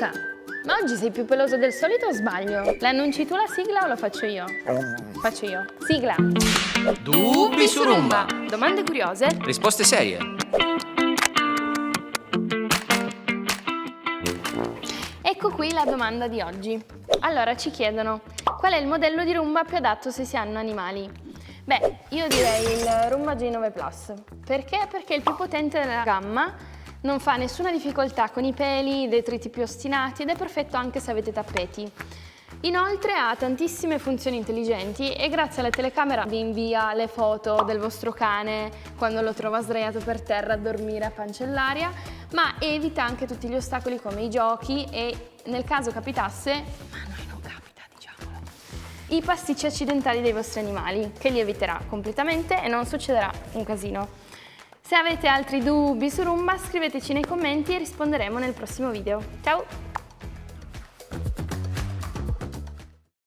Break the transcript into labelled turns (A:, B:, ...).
A: Luca, ma oggi sei più peloso del solito o sbaglio? L'annunci tu la sigla o lo faccio io? Faccio io. Sigla.
B: Dubbi su Roomba.
A: Domande curiose?
B: Risposte serie.
A: Ecco qui la domanda di oggi. Allora ci chiedono: qual è il modello di Roomba più adatto se si hanno animali? Beh, io direi il Roomba J9 Plus. Perché? Perché è il più potente della gamma, non fa nessuna difficoltà con i peli, i detriti più ostinati ed è perfetto anche se avete tappeti. Inoltre ha tantissime funzioni intelligenti e grazie alla telecamera vi invia le foto del vostro cane quando lo trova sdraiato per terra a dormire a pancia all'aria, ma evita anche tutti gli ostacoli come i giochi e, nel caso capitasse, ma a noi non capita, diciamolo, i pasticci accidentali dei vostri animali, che li eviterà completamente e non succederà un casino. Se avete altri dubbi su Roomba scriveteci nei commenti e risponderemo nel prossimo video. Ciao!